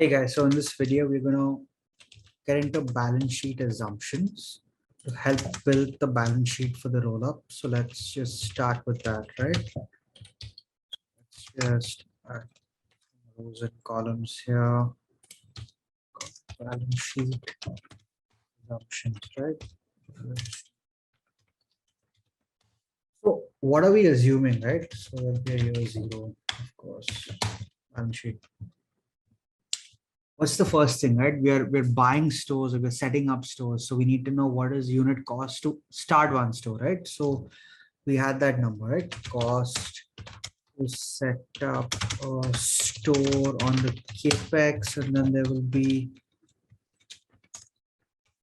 Hey guys, so in this video, we're going to get into balance sheet assumptions to help build the balance sheet for the roll up. So let's just start with that, right? Let's just add rows and columns here. Balance sheet assumptions, right? So what are we assuming, right? So there'll be a year zero, of course, balance sheet. What's the first thing, right? We're buying stores or we're setting up stores. So we need to know what is unit cost to start one store, right? So we had that number, right? Cost to set up a store on the capex, and then there will be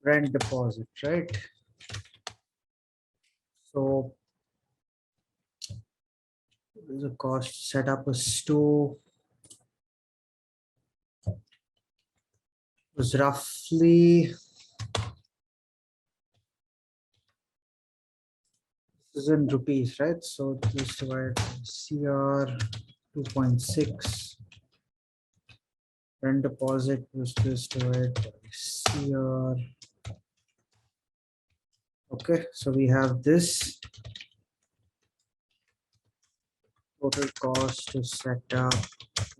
rent deposit, right? So there's a cost to set up a store. It was roughly, this is in rupees, right? So just divide CR 2.6. Rent deposit was just divided by CR. Okay, so we have this total cost to set up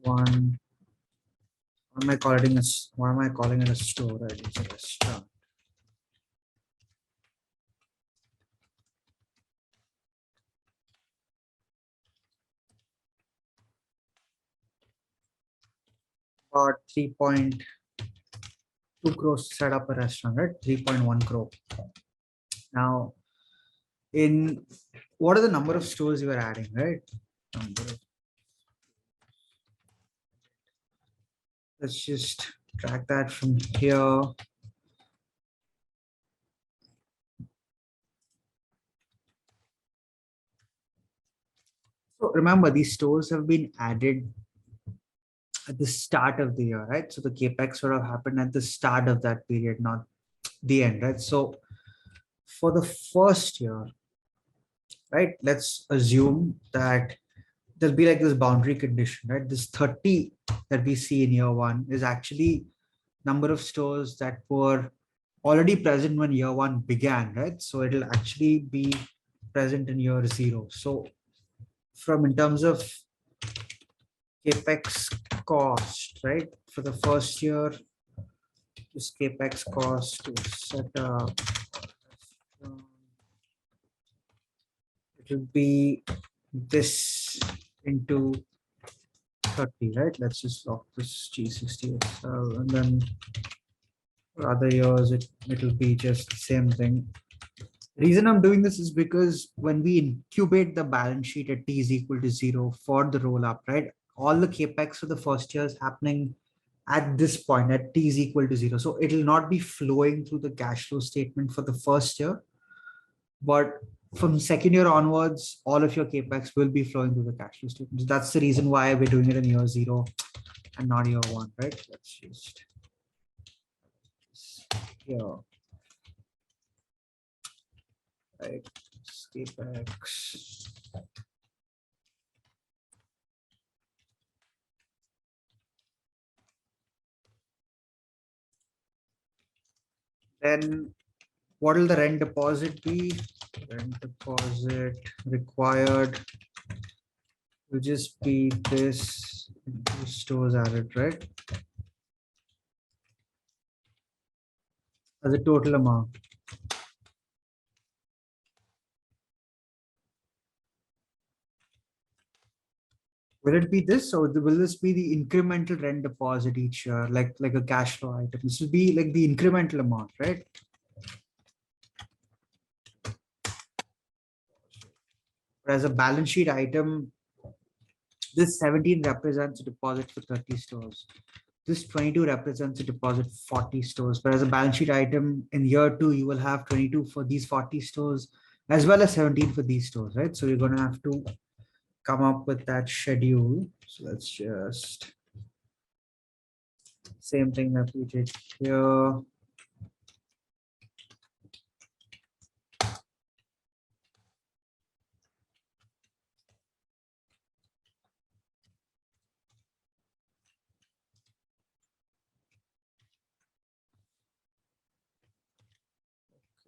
one. What am I calling it? Why am I calling it a store? Right? It's a restaurant. About 3.2 crores to set up a restaurant, right? 3.1 crore. Now, in what are the number of stores you are adding, right? Let's just track that from here. So remember, these stores have been added at the start of the year, right? So the capex would have happened at the start of that period, not the end, right? So for the first year, right, let's assume that there'll be like this boundary condition, right? This 30 that we see in year one is actually number of stores that were already present when year one began, right? So it'll actually be present in year zero. So from in terms of capex cost, right? For the first year, this capex cost to set up, it will be this into 30, right? Let's just lock this G60 and then for other years it'll be just the same thing. The reason I'm doing this is because when we incubate the balance sheet at t is equal to 0 for the roll up, right? All the capex for the first year is happening at this point at t is equal to 0. So it will not be flowing through the cash flow statement for the first year, but from second year onwards, all of your capex will be flowing through the cash flow statement. That's the reason why we're doing it in year 0 and not year 1, right? Let's just here, right? Capex. Then what will the rent deposit be? Rent deposit required will just be this into stores added, right? As a total amount. Will it be this, or will this be the incremental rent deposit each year, like a cash flow item? This will be like the incremental amount, right? But as a balance sheet item, this 17 represents a deposit for 30 stores. This 22 represents a deposit for 40 stores. But as a balance sheet item in year 2, you will have 22 for these 40 stores, as well as 17 for these stores, right? So you're going to have to come up with that schedule. So let's just same thing that we did here.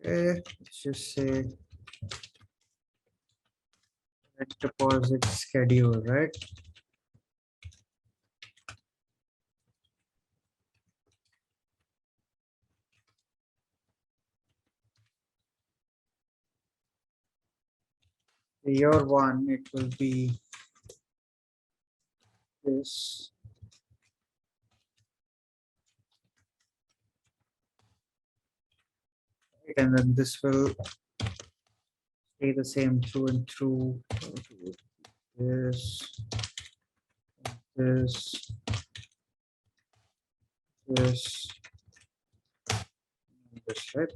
Let's just say direct deposit schedule, right? Year one, it will be this. And then this will stay the same through and through. This, this, this, this, right?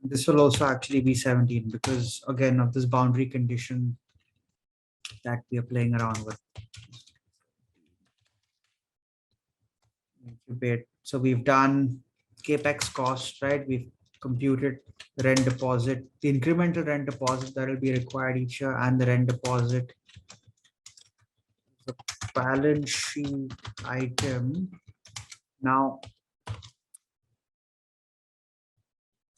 This will also actually be 17 because again of this boundary condition that we are playing around with. Incubate. So we've done capex cost, right? We've computed rent deposit, the incremental rent deposit that will be required each year, and the rent deposit. The balance sheet item. Now,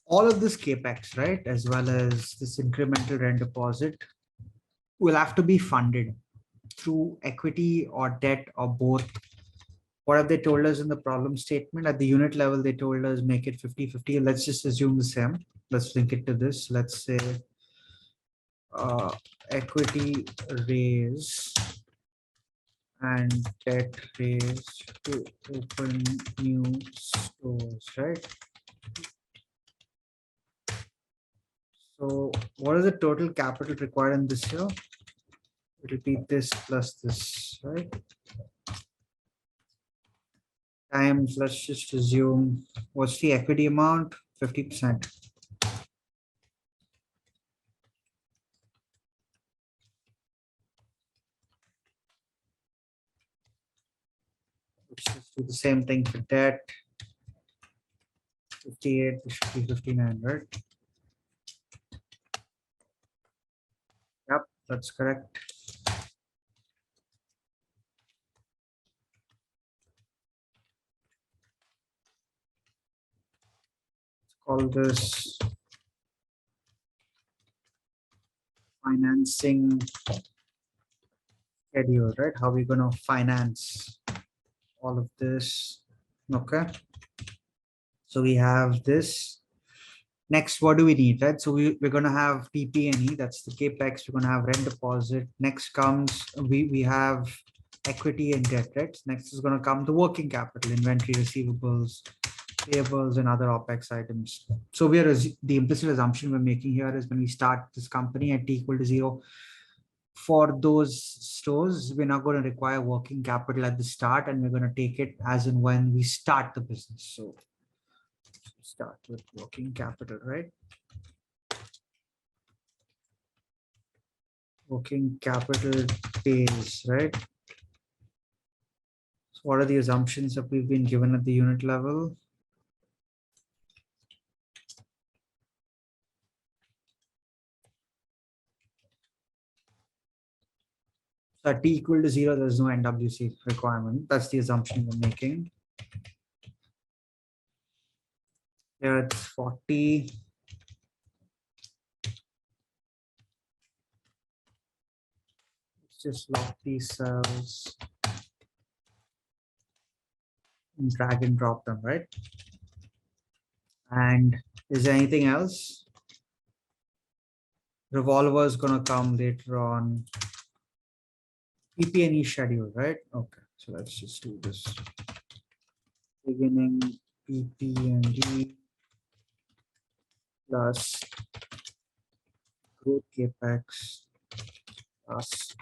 all of this capex, right, as well as this incremental rent deposit, will have to be funded through equity or debt or both. What have they told us in the problem statement? At the unit level, they told us make it 50-50. Let's just assume the same. Let's link it to this. Let's say equity raise and debt raise to open new stores, right? So what is the total capital required in this year? It'll be this plus this, right? Times, let's just assume, what's the equity amount? 50%. Let's just do the same thing for debt. 58, this should be 59, right? Yep, that's correct. Call this financing schedule, right? How are we going to finance all of this? Okay. So we have this. Next, what do we need, right? So we're going to have PP&E, that's the capex. We're going to have rent deposit. Next comes, we have equity and debt, right? Next is going to come the working capital, inventory, receivables, payables, and other OPEX items. So the implicit assumption we're making here is when we start this company at T equal to 0, for those stores, we're not going to require working capital at the start, and we're going to take it as and when we start the business. So start with working capital, right? Working capital days, right? So what are the assumptions that we've been given at the unit level? So at T equal to 0, there's no NWC requirement. That's the assumption we're making. Here it's 40. Let's just lock these cells and drag and drop them, right? And is there anything else? Revolver is going to come later on. PP&E schedule, right? Okay, so let's just do this. Beginning PP&E plus growth capex plus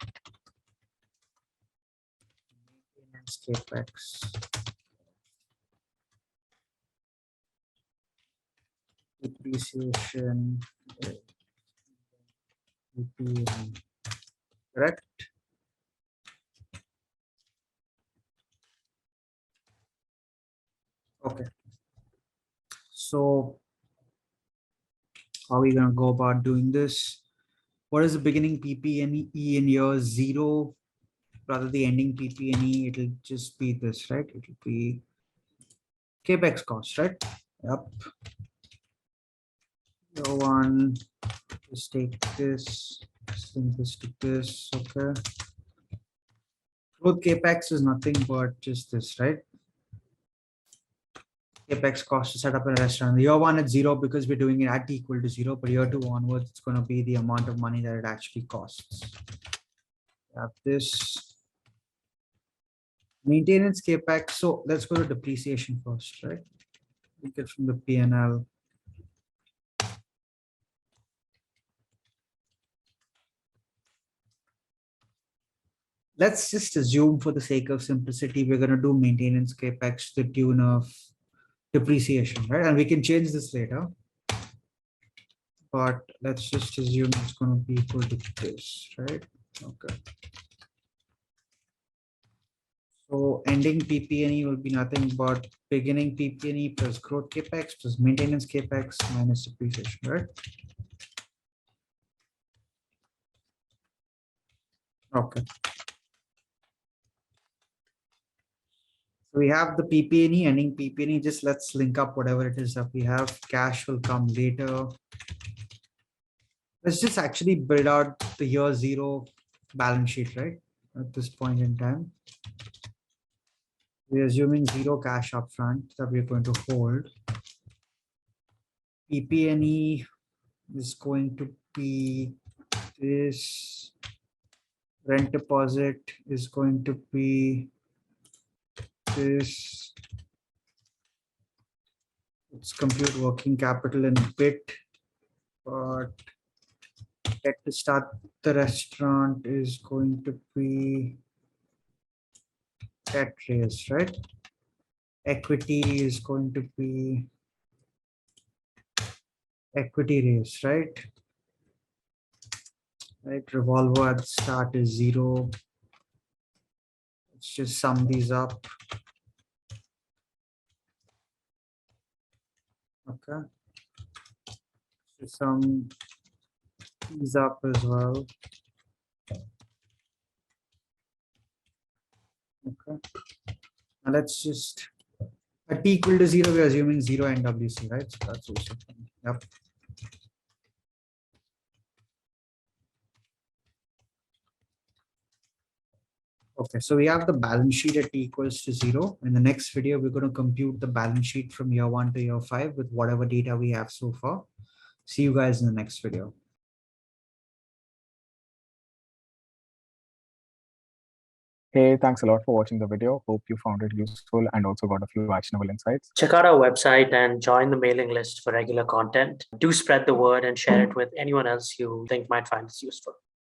maintenance capex, depreciation, PP&E, correct? Okay. So how are we going to go about doing this? What is the beginning PP&E in year 0? Rather the ending PP&E, it'll just be this, right? It'll be capex cost, right? Yep. Year 1, just take this, simplistic this, okay. Growth capex is nothing but just this, right? Capex cost to set up a restaurant. Year 1 it's 0 because we're doing it at equal to 0, but year 2 onwards, it's going to be the amount of money that it actually costs. Have this maintenance capex. So let's go to depreciation first, right? We get from the P&L. Let's just assume for the sake of simplicity, we're going to do maintenance capex to the tune of depreciation, right? And we can change this later. But let's just assume it's going to be equal to this, right? Okay. So ending PP&E will be nothing but beginning PP&E plus growth capex plus maintenance capex minus depreciation, right? Okay. So we have the PP&E, ending PP&E. Just let's link up whatever it is that we have. Cash will come later. Let's just actually build out the year 0 balance sheet, right? At this point in time. We're assuming 0 cash upfront that we're going to hold. PP&E is going to be this. Rent deposit is going to be this. Let's compute working capital in a bit, but debt to start the restaurant is going to be debt raise, right? Equity is going to be equity raise, right? Right, revolver at the start is 0. Let's just sum these up. Okay. So sum these up as well. Okay. Now let's just at t equal to 0, we're assuming 0 NWC, right? So that's also fine. Yep. Okay, so we have the balance sheet at t equals to 0. In the next video, we're going to compute the balance sheet from year 1 to year 5 with whatever data we have so far. See you guys in the next video. Hey, thanks a lot for watching the video. Hope you found it useful and also got a few actionable insights. Check out our website and join the mailing list for regular content. Do spread the word and share it with anyone else you think might find this useful.